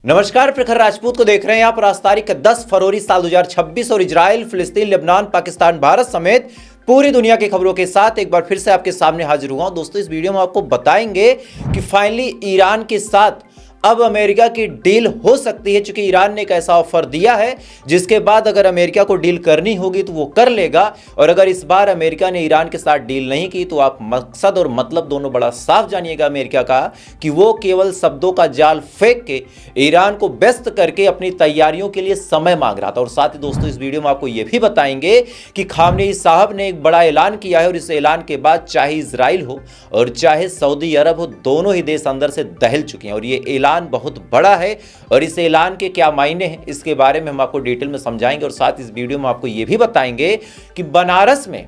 नमस्कार, प्रखर राजपूत को देख रहे हैं आप। आज तारीख 10 फरवरी साल 2026 और इजराइल, फिलिस्तीन, लेबनान, पाकिस्तान, भारत समेत पूरी दुनिया की खबरों के साथ एक बार फिर से आपके सामने हाजिर हुआ हूं। दोस्तों, इस वीडियो में आपको बताएंगे कि फाइनली ईरान के साथ अब अमेरिका की डील हो सकती है, क्योंकि ईरान ने एक ऐसा ऑफर दिया है जिसके बाद अगर अमेरिका को डील करनी होगी तो वो कर लेगा। और अगर इस बार अमेरिका ने ईरान के साथ डील नहीं की तो आप मकसद और मतलब दोनों बड़ा साफ जानिएगा अमेरिका का, कि वो केवल शब्दों का जाल फेंक के ईरान को व्यस्त करके अपनी तैयारियों के लिए समय मांग रहा था। और साथ ही दोस्तों, इस वीडियो में आपको यह भी बताएंगे कि खामनेई साहब ने एक बड़ा ऐलान किया है और इस ऐलान के बाद चाहे इजराइल हो और चाहे सऊदी अरब हो, दोनों ही देश अंदर से दहल चुके हैं। और ये ऐलान बहुत बड़ा है और इस ऐलान के क्या मायने हैं, इसके बारे में हम आपको डिटेल में समझाएंगे। और साथ इस वीडियो में आपको यह भी बताएंगे कि बनारस में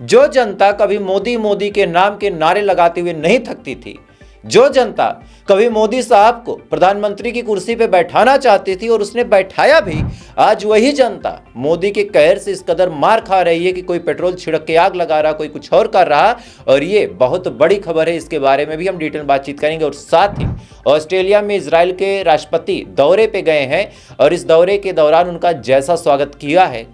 जो जनता कभी मोदी मोदी के नाम के नारे लगाते हुए नहीं थकती थी, जो जनता कभी मोदी साहब को प्रधानमंत्री की कुर्सी पे बैठाना चाहती थी और उसने बैठाया भी, आज वही जनता मोदी के कहर से इस कदर मार खा रही है कि कोई पेट्रोल छिड़क के आग लगा रहा, कोई कुछ और कर रहा। और ये बहुत बड़ी खबर है, इसके बारे में भी हम डिटेल बातचीत करेंगे। और साथ ही ऑस्ट्रेलिया में इजराइल के राष्ट्रपति दौरे पे गए हैं और इस दौरे के दौरान उनका जैसा स्वागत किया है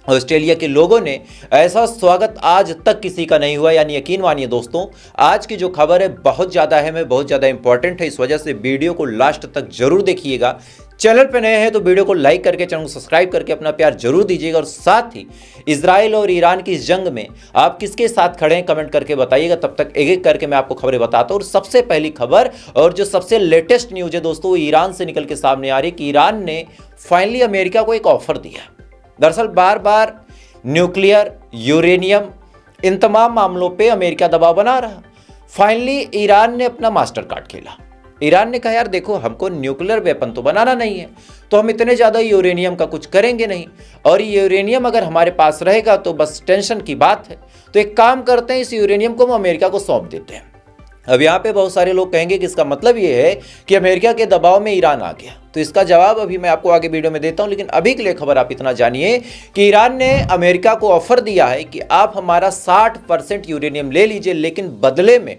ऑस्ट्रेलिया के लोगों ने, ऐसा स्वागत आज तक किसी का नहीं हुआ। यानी यकीन मानिए दोस्तों, आज की जो खबर है बहुत ज़्यादा अहम है, बहुत ज़्यादा इंपॉर्टेंट है। इस वजह से वीडियो को लास्ट तक जरूर देखिएगा। चैनल पे नए हैं तो वीडियो को लाइक करके, चैनल को सब्सक्राइब करके अपना प्यार जरूर दीजिएगा। और साथ ही इजराइल और ईरान की इस जंग में आप किसके साथ खड़े हैं कमेंट करके बताइएगा। तब तक एक एक करके मैं आपको खबरें बताता हूँ। और सबसे पहली खबर और जो सबसे लेटेस्ट न्यूज है दोस्तों, वो ईरान से निकल के सामने आ रही है कि ईरान ने फाइनली अमेरिका को एक ऑफर दिया। दरअसल बार बार न्यूक्लियर, यूरेनियम, इन तमाम मामलों पे अमेरिका दबाव बना रहा। फाइनली ईरान ने अपना मास्टर कार्ड खेला। ईरान ने कहा, यार देखो, हमको न्यूक्लियर वेपन तो बनाना नहीं है, तो हम इतने ज़्यादा यूरेनियम का कुछ करेंगे नहीं, और यूरेनियम अगर हमारे पास रहेगा तो बस टेंशन की बात है। तो एक काम करते हैं, इस यूरेनियम को हम अमेरिका को सौंप देते हैं। अब यहाँ पे बहुत सारे लोग कहेंगे कि इसका मतलब ये है कि अमेरिका के दबाव में ईरान आ गया। तो इसका जवाब अभी मैं आपको आगे वीडियो में देता हूँ, लेकिन अभी के लिए खबर आप इतना जानिए कि ईरान ने अमेरिका को ऑफर दिया है कि आप हमारा 60% यूरेनियम ले लीजिए, लेकिन बदले में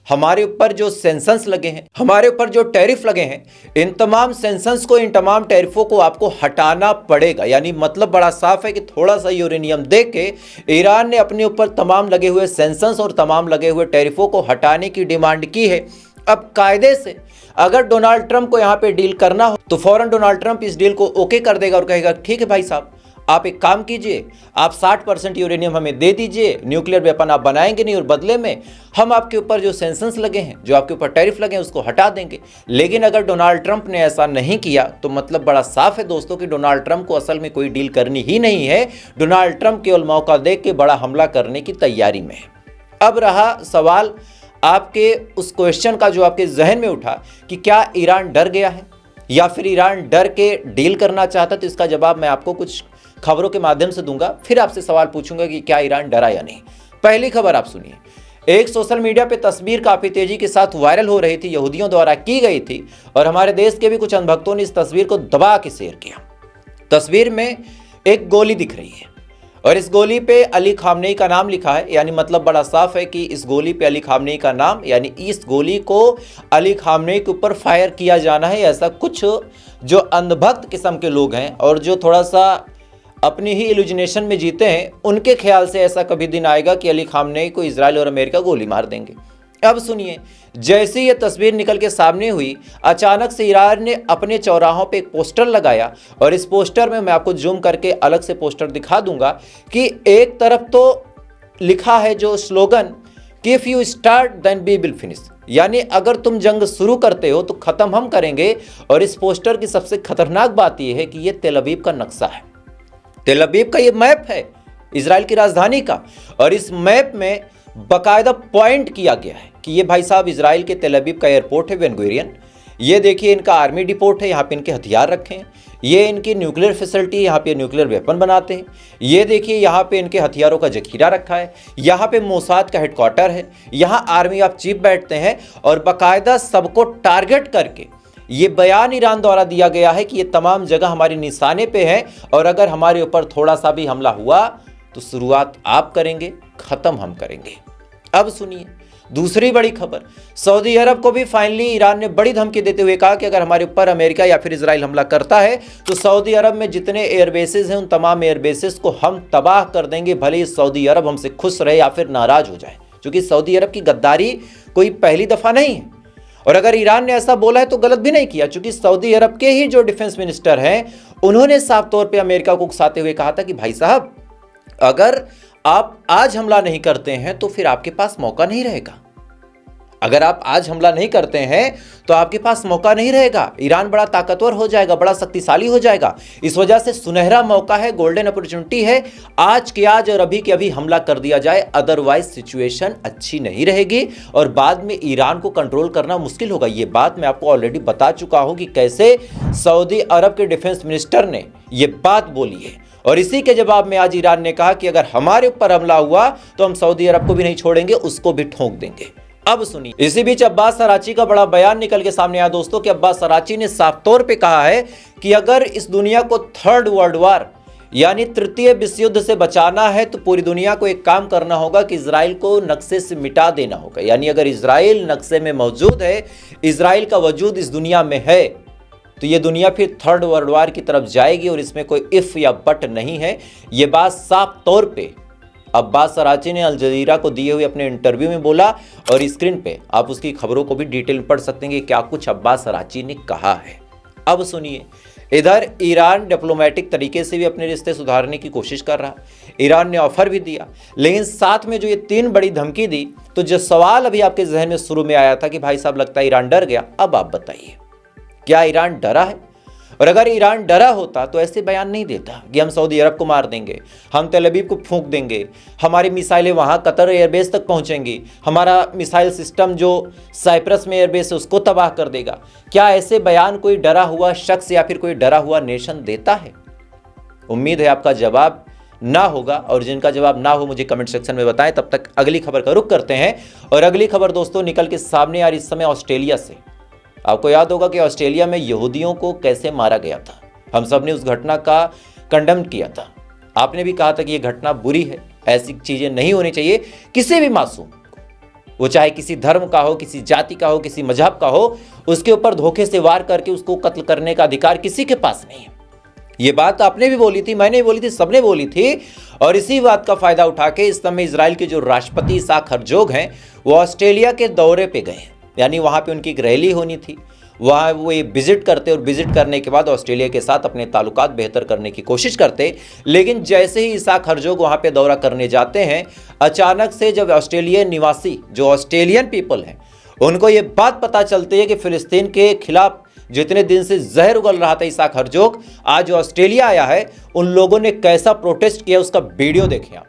हमारे ऊपर जो सेंक्शंस लगे हैं, हमारे ऊपर जो टैरिफ लगे हैं, इन तमाम सेंक्शंस को, इन तमाम टैरिफों को आपको हटाना पड़ेगा। यानी मतलब बड़ा साफ है कि थोड़ा सा यूरेनियम देके ईरान ने अपने ऊपर तमाम लगे हुए सेंक्शंस और तमाम लगे हुए टैरिफों को हटाने की डिमांड की है। अब कायदे से अगर डोनाल्ड ट्रंप को यहाँ पे डील करना हो तो फौरन डोनाल्ड ट्रंप इस डील को ओके कर देगा और कहेगा, ठीक है भाई साहब, आप एक काम कीजिए, आप 60% यूरेनियम हमें दे दीजिए, न्यूक्लियर वेपन आप बनाएंगे नहीं, और बदले में हम आपके ऊपर जो सेंक्शंस लगे हैं, जो आपके ऊपर टैरिफ लगे हैं, उसको हटा देंगे। लेकिन अगर डोनाल्ड ट्रंप ने ऐसा नहीं किया तो मतलब बड़ा साफ है दोस्तों कि डोनाल्ड ट्रंप को असल में कोई डील करनी ही नहीं है। डोनाल्ड ट्रंप केवल मौका देख के बड़ा हमला करने की तैयारी में है। अब रहा सवाल आपके उस क्वेश्चन का जो आपके जहन में उठा कि क्या ईरान डर गया है या फिर ईरान डर के डील करना चाहता, तो इसका जवाब मैं आपको कुछ खबरों के माध्यम से दूंगा। फिर आपसे सवाल पूछूंगा कि क्या ईरान डरा या नहीं। पहली खबर आप सुनिए। एक सोशल मीडिया पे तस्वीर काफी तेजी के साथ वायरल हो रही थी, यहूदियों द्वारा की गई थी, और हमारे देश के भी कुछ अंधभक्तों ने इस तस्वीर को दबा के शेयर किया। तस्वीर में एक गोली दिख रही है और इस गोली पे अली खामनेई का नाम लिखा है। यानी मतलब बड़ा साफ है कि इस गोली पे अली खामनेई का नाम, यानी इस गोली को अली खामनेई के ऊपर फायर किया जाना है। ऐसा कुछ जो अंधभक्त किस्म के लोग हैं और जो थोड़ा सा अपनी ही इल्यूजनेशन में जीते हैं, उनके ख्याल से ऐसा कभी दिन आएगा कि अली खामनेई को इजराइल और अमेरिका गोली मार देंगे। अब सुनिए, जैसे ये तस्वीर निकल के सामने हुई, अचानक से ईरान ने अपने चौराहों पे एक पोस्टर लगाया और इस पोस्टर में मैं आपको जूम करके अलग से पोस्टर दिखा दूंगा कि एक तरफ तो लिखा है जो स्लोगन कि if you start then we will finish, यानी अगर तुम जंग शुरू करते हो तो खत्म हम करेंगे। और इस पोस्टर की सबसे खतरनाक बात यह है कि यह तेल अवीव का नक्शा है, तेल अवीव का ये मैप है इजराइल की राजधानी का, और इस मैप में बाकायदा पॉइंट किया गया है कि ये भाई साहब इजराइल के तेल अवीव का एयरपोर्ट है, बेन गुरियन। ये देखिए इनका आर्मी डिपोट है, यहाँ पे इनके हथियार रखे हैं। ये इनकी न्यूक्लियर फैसिलिटी है, यहाँ पे न्यूक्लियर वेपन बनाते हैं। ये देखिए यहाँ पे इनके हथियारों का जखीरा रखा है। यहाँ पे मोसाद का हेडक्वार्टर है, यहाँ आर्मी ऑफ चीफ बैठते हैं। और बाकायदा सबको टारगेट करके ये बयान ईरान द्वारा दिया गया है कि ये तमाम जगह हमारे निशाने पे है, और अगर हमारे ऊपर थोड़ा सा भी हमला हुआ तो शुरुआत आप करेंगे, ख़त्म हम करेंगे। अब सुनिए, दूसरी बड़ी खबर, सऊदी अरब को भी फाइनली ईरान ने बड़ी धमकी देते हुए कहा कि अगर हमारे ऊपर अमेरिका या फिर इजराइल हमला करता है तो सऊदी अरब में जितने एयरबेसेस हैं उन तमाम एयरबेसेस को हम तबाह कर देंगे, भले ही सऊदी अरब हमसे खुश रहे या फिर नाराज हो जाए। क्योंकि सऊदी अरब की गद्दारी कोई पहली दफा नहीं है, और अगर ईरान ने ऐसा बोला है तो गलत भी नहीं किया, क्योंकि सऊदी अरब के ही जो डिफेंस मिनिस्टर हैं उन्होंने साफ तौर पर अमेरिका को उकसाते हुए कहा था कि भाई साहब, अगर आप आज हमला नहीं करते हैं तो फिर आपके पास मौका नहीं रहेगा। अगर आप आज हमला नहीं करते हैं तो आपके पास मौका नहीं रहेगा। ईरान बड़ा ताकतवर हो जाएगा, बड़ा शक्तिशाली हो जाएगा। इस वजह से सुनहरा मौका है, गोल्डन अपॉर्चुनिटी है, आज के आज और अभी के अभी हमला कर दिया जाए, अदरवाइज सिचुएशन अच्छी नहीं रहेगी और बाद में ईरान को कंट्रोल करना मुश्किल होगा। ये बात मैं आपको ऑलरेडी बता चुका हूं कि कैसे सऊदी अरब के डिफेंस मिनिस्टर ने ये बात बोली है, और इसी के जवाब में आज ईरान ने कहा कि अगर हमारे ऊपर हमला हुआ तो हम सऊदी अरब को भी नहीं छोड़ेंगे, उसको भी ठोक देंगे। अब सुनिए, इसी बीच अब्बास अराची का बड़ा बयान निकल के सामने आया दोस्तों कि अब्बास अराची ने साफ तौर पे कहा है कि अगर इस दुनिया को थर्ड वर्ल्ड वार यानी तृतीय विश्व युद्ध से बचाना है तो पूरी दुनिया को एक काम करना होगा कि इजराइल को नक्शे से मिटा देना होगा। यानी अगर इजराइल नक्शे में मौजूद है, इजराइल का वजूद इस दुनिया में है, तो ये दुनिया फिर थर्ड वर्ल्ड वार की तरफ जाएगी और इसमें कोई इफ या बट नहीं है। ये बात साफ तौर पे अब्बास अराची ने अल जजीरा को दिए हुए अपने इंटरव्यू में बोला, और स्क्रीन पे आप उसकी खबरों को भी डिटेल में पढ़ सकते हैं कि क्या कुछ अब्बास अराची ने कहा है। अब सुनिए, इधर ईरान डिप्लोमेटिक तरीके से भी अपने रिश्ते सुधारने की कोशिश कर रहा। ईरान ने ऑफर भी दिया, लेकिन साथ में जो ये 3 बड़ी धमकी दी, तो जो सवाल अभी आपके जहन में शुरू में आया था कि भाई साहब लगता है ईरान डर गया, अब आप बताइए क्या ईरान डरा है? और अगर ईरान डरा होता तो ऐसे बयान नहीं देता कि हम सऊदी अरब को मार देंगे, हम तेल अवीव को फूंक देंगे, हमारी मिसाइलें वहाँ कतर एयरबेस तक पहुँचेंगी, हमारा मिसाइल सिस्टम जो साइप्रस में एयरबेस है उसको तबाह कर देगा। क्या ऐसे बयान कोई डरा हुआ शख्स या फिर कोई डरा हुआ नेशन देता है? उम्मीद है आपका जवाब ना होगा, और जिनका जवाब ना हो मुझे कमेंट सेक्शन में बताएं। तब तक अगली खबर का रुख करते हैं, और अगली खबर दोस्तों निकल के सामने आ रही इस समय ऑस्ट्रेलिया से। आपको याद होगा कि ऑस्ट्रेलिया में यहूदियों को कैसे मारा गया था। हम सब ने उस घटना का कंडेम किया था। आपने भी कहा था कि यह घटना बुरी है, ऐसी चीजें नहीं होनी चाहिए किसी भी मासूम को, वो चाहे किसी धर्म का हो, किसी जाति का हो, किसी मजहब का हो, उसके ऊपर धोखे से वार करके उसको कत्ल करने का अधिकार किसी के पास नहीं है। ये बात आपने भी बोली थी, मैंने भी बोली थी, सबने बोली थी, और इसी बात का फायदा उठा के इस समय इजराइल के जो राष्ट्रपति इसाक हर्जोग हैं वो ऑस्ट्रेलिया के दौरे पे गए। यानी वहाँ पे उनकी एक रैली होनी थी, वहाँ वो ये विजिट करते और विजिट करने के बाद ऑस्ट्रेलिया के साथ अपने ताल्लुकात बेहतर करने की कोशिश करते। लेकिन जैसे ही इसाक हर्जोग वहाँ पे दौरा करने जाते हैं, अचानक से जब ऑस्ट्रेलियन निवासी जो ऑस्ट्रेलियन पीपल हैं उनको ये बात पता चलती है कि फिलिस्तीन के खिलाफ जितने दिन से जहर उगल रहा था इसाक हर्जोग, आज ऑस्ट्रेलिया आया है, उन लोगों ने कैसा प्रोटेस्ट किया उसका वीडियो देखें आप।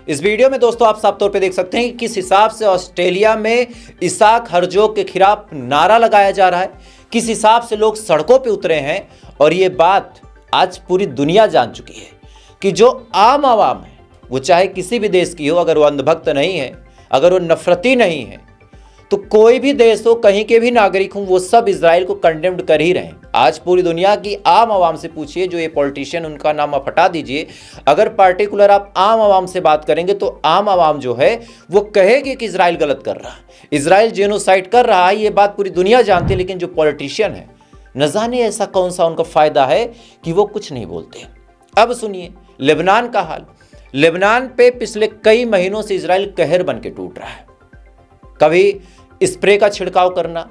इस वीडियो में दोस्तों आप साफ तौर पे देख सकते हैं कि किस हिसाब से ऑस्ट्रेलिया में इसाक हर्जोग के खिलाफ नारा लगाया जा रहा है, किस हिसाब से लोग सड़कों पे उतरे हैं। और ये बात आज पूरी दुनिया जान चुकी है कि जो आम आवाम है वो चाहे किसी भी देश की हो, अगर वो अंधभक्त नहीं है, अगर वो नफरती नहीं है, तो कोई भी देश हो, कहीं के भी नागरिक हों, वो सब इजराइल को कंडेम्ड कर ही रहे हैं। आज पूरी दुनिया की आम आवाम से पूछिए, जो ये पॉलिटिशियन उनका नाम आप हटा दीजिए, अगर पार्टिकुलर आप आम आवाम से बात करेंगे तो आम आवाम जो है वो कहेगी कि इजराइल गलत कर रहा है, इजराइल जेनोसाइड कर रहा है। ये बात पूरी दुनिया जानती है, लेकिन जो पॉलिटिशियन है न जाने ऐसा कौन सा उनका फायदा है कि वो कुछ नहीं बोलते। अब सुनिए लेबनान का हाल। लेबनान पे पिछले कई महीनों से इजराइल कहर बन के टूट रहा है। कभी स्प्रे का छिड़काव करना,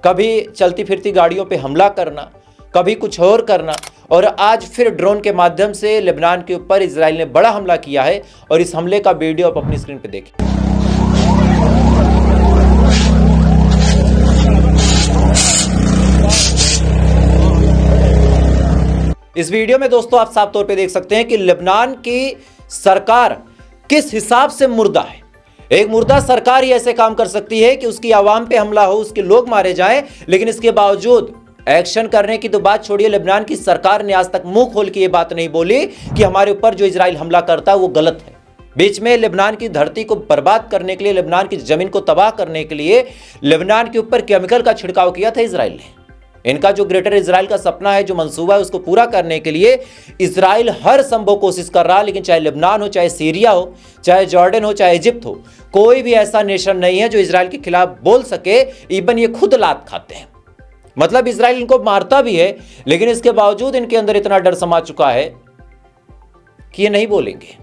कभी चलती फिरती गाड़ियों पे हमला करना, कभी कुछ और करना, और आज फिर ड्रोन के माध्यम से लेबनान के ऊपर इजराइल ने बड़ा हमला किया है। और इस हमले का वीडियो आप अपनी स्क्रीन पे देखें। इस वीडियो में दोस्तों आप साफ तौर पे देख सकते हैं कि लेबनान की सरकार किस हिसाब से मुर्दा है। एक मुर्दा सरकार ही ऐसे काम कर सकती है कि उसकी आवाम पे हमला हो, उसके लोग मारे जाएं, लेकिन इसके बावजूद एक्शन करने की तो बात छोड़िए, लेबनान की सरकार ने आज तक मुंह खोल के ये बात नहीं बोली कि हमारे ऊपर जो इजराइल हमला करता है वो गलत है। बीच में लेबनान की धरती को बर्बाद करने के लिए, लेबनान की जमीन को तबाह करने के लिए लेबनान के ऊपर केमिकल का छिड़काव किया था इजराइल ने। इनका जो ग्रेटर इजराइल का सपना है, जो मंसूबा है, उसको पूरा करने के लिए इजराइल हर संभव कोशिश कर रहा है। लेकिन चाहे लेबनान हो, चाहे सीरिया हो, चाहे जॉर्डन हो, चाहे इजिप्ट हो, कोई भी ऐसा नेशन नहीं है जो इजराइल के खिलाफ बोल सके। इवन ये खुद लात खाते हैं, मतलब इजराइल इनको मारता भी है, लेकिन इसके बावजूद इनके अंदर इतना डर समा चुका है कि ये नहीं बोलेंगे।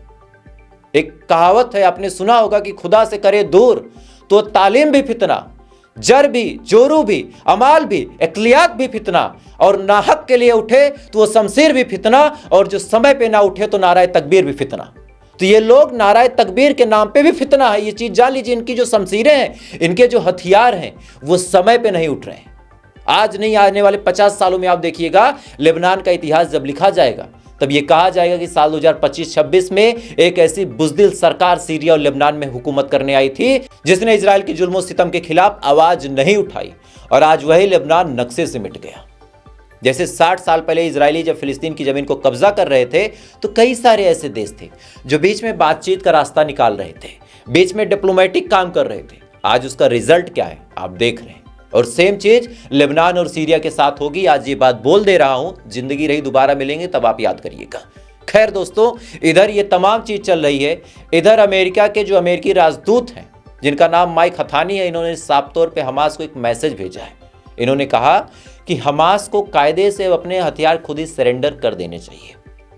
एक कहावत है, आपने सुना होगा कि खुदा से करे दूर तो तालीम भी फितना, जर भी, जोरू भी, अमाल भी, अकलियात भी फितना, और नाहक के लिए उठे तो वो शमशीर भी फितना, और जो समय पे ना उठे तो नाराए तकबीर भी फितना। तो ये लोग नाराए तकबीर के नाम पे भी फितना है। ये चीज जान लीजिए, इनकी जो शमशीरें हैं, इनके जो हथियार हैं, वो समय पे नहीं उठ रहे हैं। आज नहीं, आने वाले 50 सालों में आप देखिएगा लेबनान का इतिहास जब लिखा जाएगा तब ये कहा जाएगा कि साल 2025-26 में एक ऐसी बुज़दिल सरकार सीरिया और लेबनान में हुकूमत करने आई थी जिसने इजराइल की जुल्म सितम के खिलाफ आवाज नहीं उठाई, और आज वही लेबनान नक्शे से मिट गया। जैसे 60 साल पहले इजरायली जब फिलिस्तीन की जमीन को कब्जा कर रहे थे तो कई सारे ऐसे देश थे जो बीच में बातचीत का रास्ता निकाल रहे थे, बीच में डिप्लोमेटिक काम कर रहे थे। आज उसका रिजल्ट क्या है आप देख रहे हैं, और सेम चीज लेबनान और सीरिया के साथ होगी। आज ये बात बोल दे रहा हूं, जिंदगी रही दोबारा मिलेंगे तब आप याद करिएगा। खैर दोस्तों, इधर ये तमाम चीज चल रही है। इधर अमेरिका के जो अमेरिकी राजदूत हैं, जिनका नाम माइक हथानी है, इन्होंने साफ तौर पे हमास को एक मैसेज भेजा है। इन्होंने कहा कि हमास को कायदे से अपने हथियार खुद ही सरेंडर कर देने चाहिए।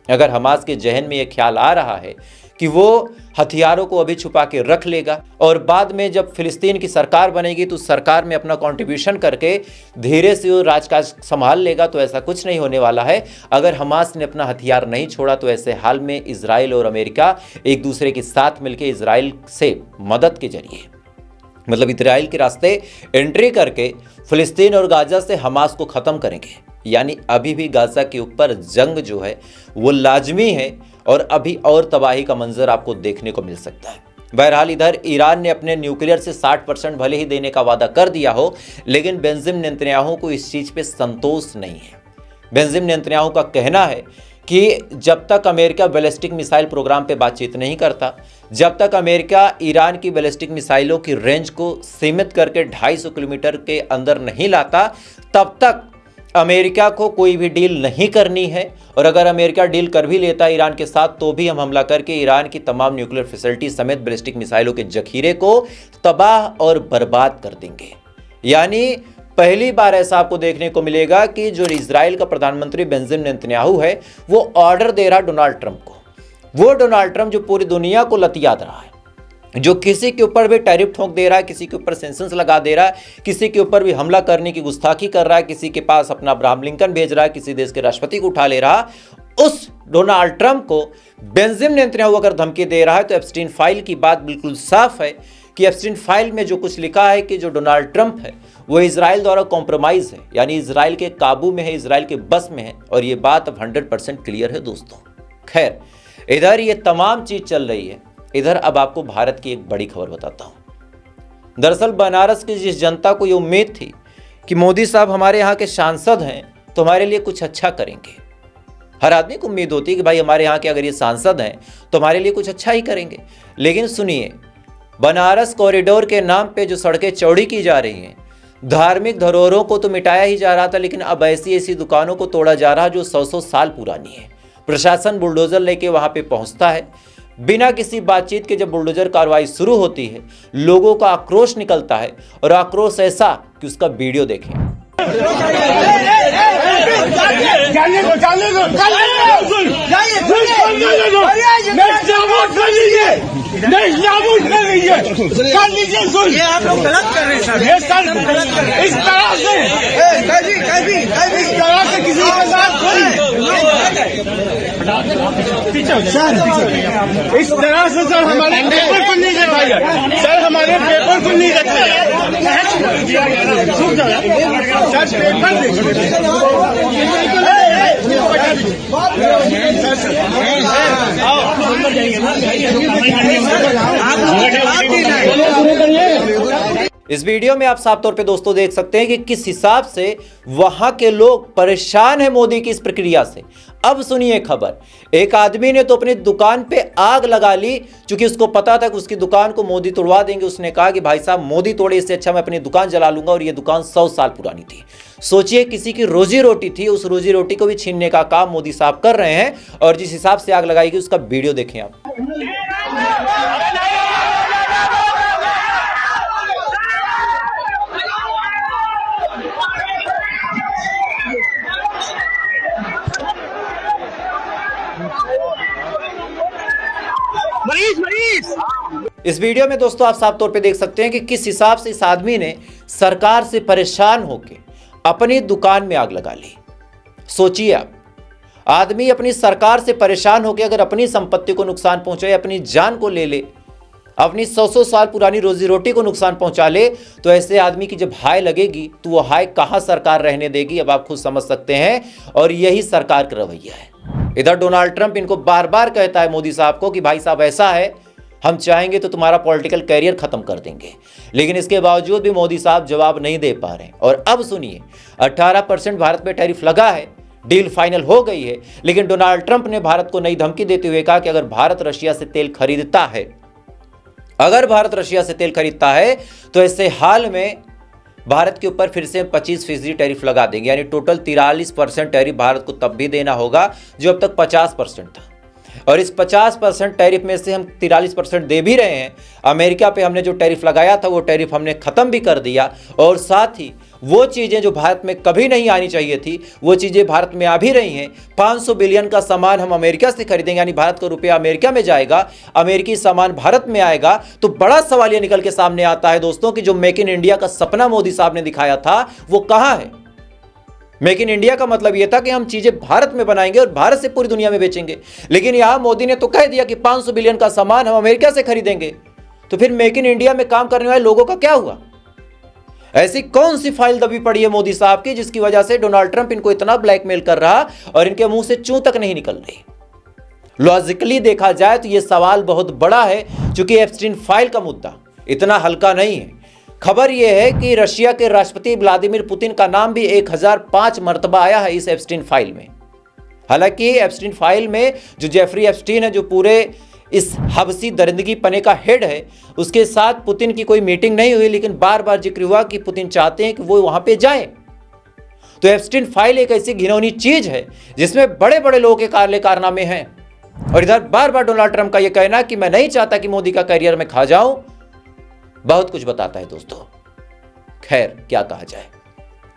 अगर हमास के जहन में यह ख्याल आ रहा है कि वो हथियारों को अभी छुपा के रख लेगा और बाद में जब फिलिस्तीन की सरकार बनेगी तो सरकार में अपना कंट्रीब्यूशन करके धीरे से वो राजकाज संभाल लेगा, तो ऐसा कुछ नहीं होने वाला है। अगर हमास ने अपना हथियार नहीं छोड़ा तो ऐसे हाल में इजराइल और अमेरिका एक दूसरे के साथ मिलकर इजराइल से मदद के जरिए, मतलब इजराइल के रास्ते एंट्री करके फिलिस्तीन और गाजा से हमास को ख़त्म करेंगे। यानी अभी भी गाजा के ऊपर जंग जो है वो लाजमी है, और अभी और तबाही का मंजर आपको देखने को मिल सकता है। बहरहाल इधर ईरान ने अपने न्यूक्लियर से 60% भले ही देने का वादा कर दिया हो, लेकिन बेंजामिन नेतन्याहू को इस चीज़ पे संतोष नहीं है। बेंजामिन नेतन्याहू का कहना है कि जब तक अमेरिका बैलिस्टिक मिसाइल प्रोग्राम पे बातचीत नहीं करता, जब तक अमेरिका ईरान की बैलिस्टिक मिसाइलों की रेंज को सीमित करके 250 किलोमीटर के अंदर नहीं लाता, तब तक अमेरिका को कोई भी डील नहीं करनी है। और अगर अमेरिका डील कर भी लेता है ईरान के साथ, तो भी हम हमला करके ईरान की तमाम न्यूक्लियर फैसिलिटी समेत बैलिस्टिक मिसाइलों के जखीरे को तबाह और बर्बाद कर देंगे। यानी पहली बार ऐसा आपको देखने को मिलेगा कि जो इजराइल का प्रधानमंत्री बेंजामिन नेतन्याहू है, वो ऑर्डर दे रहा डोनाल्ड ट्रंप को। वो डोनाल्ड ट्रंप जो पूरी दुनिया को लतियाद रहा है, जो किसी के ऊपर भी टैरिफ ठोक दे रहा है, किसी के ऊपर सेंसस लगा दे रहा है, किसी के ऊपर भी हमला करने की गुस्ताखी कर रहा है, किसी के पास अपना अब्राहम लिंकन भेज रहा है, किसी देश के राष्ट्रपति को उठा ले रहा, उस डोनाल्ड ट्रंप को बेंजामिन नेतन्याहू अगर धमकी दे रहा है तो एप्स्टीन फाइल की बात बिल्कुल साफ है कि एप्स्टीन फाइल में जो कुछ लिखा है कि जो डोनाल्ड ट्रंप है वो इजराइल द्वारा कॉम्प्रोमाइज है, यानी इजराइल के काबू में है, इजराइल के बस में है, और ये बात अब 100% क्लियर है दोस्तों। खैर, इधर ये तमाम चीज चल रही है। इधर अब आपको भारत की एक बड़ी खबर बताता हूं। दरअसल बनारस की जिस जनता को ये उम्मीद थी कि मोदी साहब हमारे यहाँ के सांसद हैं तो हमारे लिए कुछ अच्छा करेंगे, हर आदमी को उम्मीद होती है कि भाई हमारे यहाँ के अगर ये सांसद हैं तो हमारे लिए कुछ अच्छा ही करेंगे। लेकिन सुनिए, बनारस कॉरिडोर के नाम पे जो सड़कें चौड़ी की जा रही हैं, धार्मिक धरोहरों को तो मिटाया ही जा रहा था, लेकिन अब ऐसी ऐसी दुकानों को तोड़ा जा रहा जो 100 साल पुरानी है। प्रशासन बुलडोजर लेके वहां पे पहुंचता है, बिना किसी बातचीत के जब बुलडोजर कार्रवाई शुरू होती है, लोगों का आक्रोश निकलता है, और आक्रोश ऐसा कि उसका वीडियो देखें। ये आप लोग गलत कर रहे हैं सर, ये सर इस तरह से किसी के साथ इस तरह से सर हमारे पेपर को नहीं रखाइए, सर हमारे पेपर को नहीं रखाइए, सर पेपर इस वीडियो में आप साफ तौर पे दोस्तों देख सकते हैं कि किस हिसाब से वहां के लोग परेशान हैं मोदी की इस प्रक्रिया से। अब सुनिए खबर। एक आदमी ने तो अपनी दुकान पे आग लगा ली, क्योंकि उसको पता था कि उसकी दुकान को मोदी तोड़वा देंगे। उसने कहा कि भाई साहब मोदी तोड़े, इससे अच्छा मैं अपनी दुकान जला लूंगा। और ये दुकान 100 साल पुरानी थी। सोचिए किसी की रोजी रोटी थी, उस रोजी रोटी को भी छीनने का काम मोदी साहब कर रहे हैं। और जिस हिसाब से आग लगाई गई उसका वीडियो देखें आप। इस वीडियो में दोस्तों आप साफ तौर पे देख सकते हैं कि किस हिसाब से इस आदमी ने सरकार से परेशान होकर अपनी दुकान में आग लगा ली। सोचिए आप, आदमी अपनी सरकार से परेशान होकर अगर अपनी संपत्ति को नुकसान पहुंचाए, अपनी जान को ले ले, अपनी 100 साल पुरानी रोजी रोटी को नुकसान पहुंचा ले, तो ऐसे आदमी की जब हाय लगेगी तो वो हाय कहां सरकार रहने देगी, अब आप खुद समझ सकते हैं। और यही सरकार का रवैया है। इधर डोनाल्ड ट्रंप इनको बार बार कहता है मोदी साहब को कि भाई साहब ऐसा है, हम चाहेंगे तो तुम्हारा पॉलिटिकल कैरियर खत्म कर देंगे। लेकिन इसके बावजूद भी मोदी साहब जवाब नहीं दे पा रहे। और अब सुनिए, 18% भारत पे टैरिफ लगा है, डील फाइनल हो गई है। लेकिन डोनाल्ड ट्रंप ने भारत को नई धमकी देते हुए कहा कि अगर भारत रशिया से तेल खरीदता है, तो ऐसे हाल में भारत के ऊपर फिर से 25% टैरिफ लगा देंगे। यानी टोटल 43% टैरिफ भारत को तब भी देना होगा जो अब तक 50% था। और इस 50% टैरिफ में से हम 43% दे भी रहे हैं। अमेरिका पे हमने जो टैरिफ लगाया था वो टैरिफ हमने ख़त्म भी कर दिया। और साथ ही वो चीज़ें जो भारत में कभी नहीं आनी चाहिए थी वो चीज़ें भारत में आ भी रही हैं। 500 बिलियन का सामान हम अमेरिका से खरीदेंगे, यानी भारत का रुपया अमेरिका में जाएगा, अमेरिकी सामान भारत में आएगा। तो बड़ा सवाल ये निकल के सामने आता है दोस्तों कि जो मेक इन इंडिया का सपना मोदी साहब ने दिखाया था वो कहाँ है। मेक इन इंडिया का मतलब यह था कि हम चीजें भारत में बनाएंगे और भारत से पूरी दुनिया में बेचेंगे। लेकिन यहां मोदी ने तो कह दिया कि 500 बिलियन का सामान हम अमेरिका से खरीदेंगे। तो फिर मेक इन इंडिया में काम करने वाले लोगों का क्या हुआ? ऐसी कौन सी फाइल दबी पड़ी है मोदी साहब की जिसकी वजह से डोनाल्ड ट्रंप इनको इतना ब्लैकमेल कर रहा और इनके मुंह से चूं तक नहीं निकल रही? लॉजिकली देखा जाए तो यह सवाल बहुत बड़ा है, क्योंकि एप्स्टीन फाइल का मुद्दा इतना हल्का नहीं है। खबर यह है कि रशिया के राष्ट्रपति व्लादिमीर पुतिन का नाम भी 1005 मर्तबा आया है इस एप्स्टीन फाइल में। हालांकि एप्स्टीन फाइल में जो जेफरी एप्स्टीन है, जो पूरे इस हबसी दरिंदगी पने का हेड है, उसके साथ पुतिन की कोई मीटिंग नहीं हुई। लेकिन बार बार जिक्र हुआ कि पुतिन चाहते हैं कि वो वहां पे जाए। तो एप्स्टीन फाइल एक ऐसी घिनौनी चीज है जिसमें बड़े बड़े लोगों के कारनामे हैं। और इधर बार बार डोनाल्ड ट्रंप का यह कहना कि मैं नहीं चाहता कि मोदी का करियर में खा जाऊं, बहुत कुछ बताता है दोस्तों। खैर क्या कहा जाए।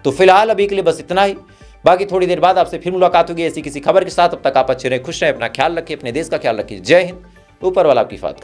तो फिलहाल अभी के लिए बस इतना ही। बाकी थोड़ी देर बाद आपसे फिर मुलाकात होगी ऐसी किसी खबर के साथ। अब तक आप अच्छे रहे, खुश रहे, अपना ख्याल रखिए, अपने देश का ख्याल रखिए। जय हिंद। ऊपर वाला आपकी हिफाजत।